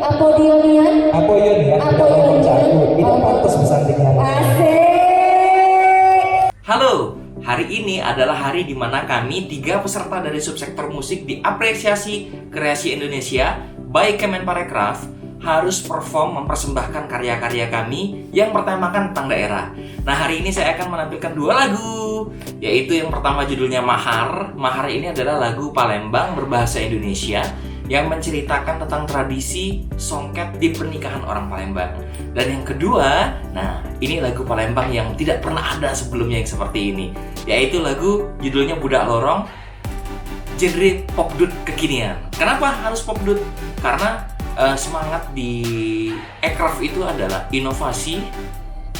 Apodionian. Apoyonian, tidak ngomong cakut, tidak pantas bersandingnya. Asik. Halo, hari ini adalah hari di mana kami 3 peserta dari subsektor musik di Apresiasi Kreasi Indonesia by Kemenparekraf harus perform mempersembahkan karya-karya kami yang bertemakan tentang daerah. Nah, hari ini saya akan menampilkan 2 lagu, yaitu yang pertama judulnya Mahar. Mahar ini adalah lagu Palembang berbahasa Indonesia yang menceritakan tentang tradisi songket di pernikahan orang Palembang. Dan yang kedua, nah ini lagu Palembang yang tidak pernah ada sebelumnya yang seperti ini, yaitu lagu judulnya Budak Lorong, genre popdut kekinian. Kenapa harus popdut? Karena semangat di Ekraf itu adalah inovasi,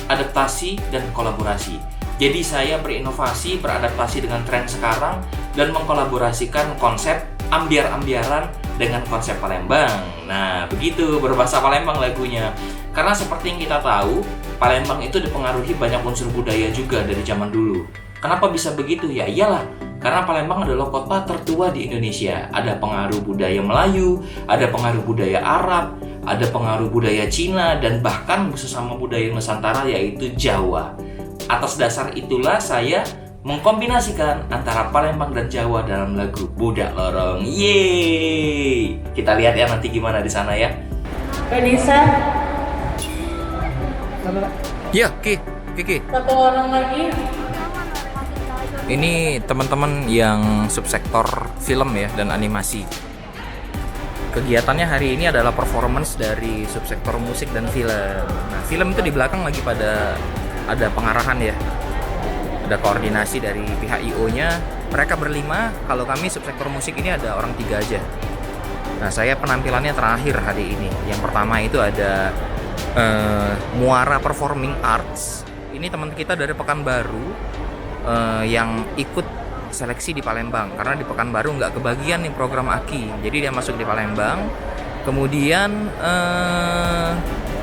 adaptasi, dan kolaborasi. Jadi saya berinovasi, beradaptasi dengan tren sekarang, dan mengkolaborasikan konsep ambiar-ambiaran dengan konsep Palembang. Nah, begitu berbahasa Palembang lagunya. Karena seperti yang kita tahu, Palembang itu dipengaruhi banyak unsur budaya juga dari zaman dulu. Kenapa bisa begitu? Ya iyalah, karena Palembang adalah kota tertua di Indonesia. Ada pengaruh budaya Melayu, ada pengaruh budaya Arab, ada pengaruh budaya Cina, dan bahkan sesama budaya Nusantara yaitu Jawa. Atas dasar itulah saya mengkombinasikan antara Palembang dan Jawa dalam lagu Budak Lorong. Yeay! Kita lihat ya nanti gimana di sana ya. Renisa. Ya, Kiki. Satu orang lagi. Ini teman-teman yang subsektor film ya dan animasi. Kegiatannya hari ini adalah performance dari subsektor musik dan film. Nah, film itu di belakang lagi pada ada pengarahan ya. Ada koordinasi dari pihak IO-nya. Mereka berlima, kalau kami subsektor musik ini ada orang 3 aja. Nah, saya penampilannya terakhir hari ini. Yang pertama itu ada Muara Performing Arts. Ini teman kita dari Pekanbaru yang ikut seleksi di Palembang. Karena di Pekanbaru nggak kebagian nih program AKI. Jadi dia masuk di Palembang. Kemudian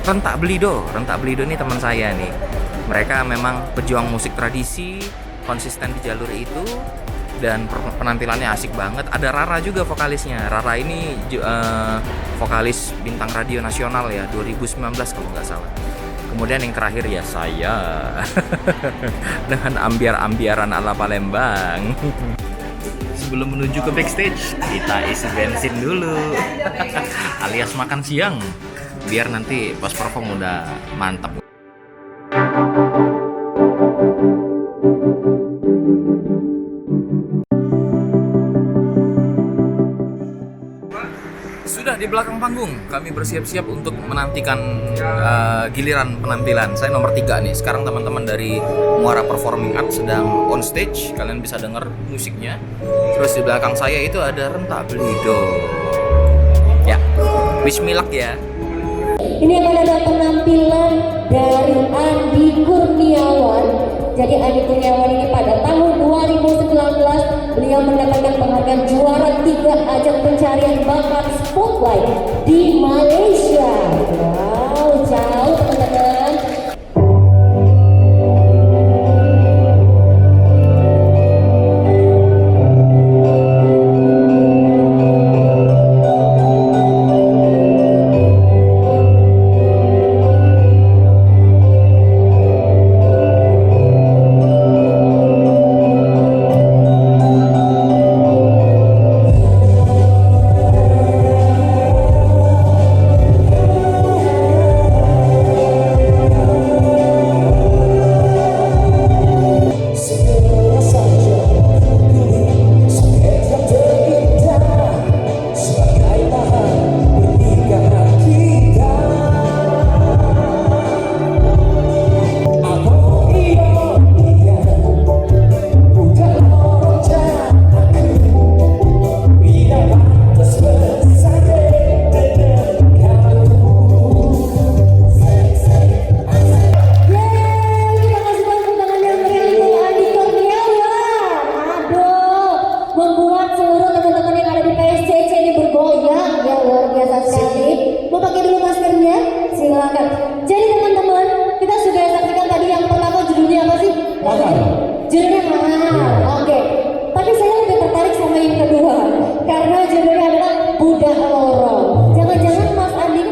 Rentak Belido ini teman saya nih. Mereka memang pejuang musik tradisi, konsisten di jalur itu, dan penampilannya asik banget. Ada Rara juga vokalisnya. Rara ini vokalis bintang radio nasional ya, 2019 kalau nggak salah. Kemudian yang terakhir ya saya dengan ambiar-ambiaran ala Palembang. Sebelum menuju ke backstage, kita isi bensin dulu alias makan siang, biar nanti pas perform udah mantap. Sudah di belakang panggung, kami bersiap-siap untuk menantikan giliran penampilan. Saya nomor 3 nih. Sekarang teman-teman dari Muara Performing Arts sedang on stage. Kalian bisa dengar musiknya. Terus di belakang saya itu ada Rentak Belido. Ya, wish me luck ya. Ini akan ada penampilan dari Andi Kurniawan. Jadi Andi Kurniawan ini pada tahun 2019 beliau mendapatkan penghargaan juara 3 ajang pencarian bakat Spotlight di Malaysia. Wow, jauh teman-teman. Karena judulnya adalah Budak Lorong. Jangan-jangan Mas Andi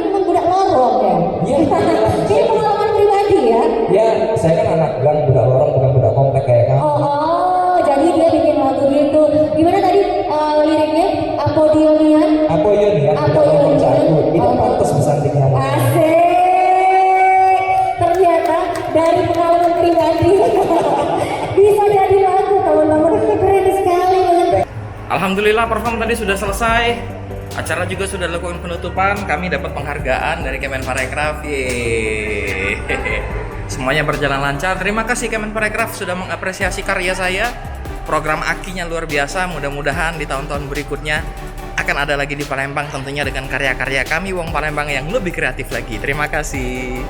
Apodionian. Apoyonia, kita ngomong jago. Itu pantas besanting nyawa. Asik. Ternyata dari pengalaman pribadi bisa jadi lagu teman-teman. Keren sekali. Alhamdulillah perform tadi sudah selesai. Acara juga sudah dilakukan penutupan. Kami dapat penghargaan dari Kemenparekraf. Yeay. Semuanya berjalan lancar. Terima kasih Kemenparekraf sudah mengapresiasi karya saya. Program Akinya luar biasa. Mudah-mudahan di tahun-tahun berikutnya akan ada lagi di Palembang, tentunya dengan karya-karya kami Wong Palembang yang lebih kreatif lagi. Terima kasih.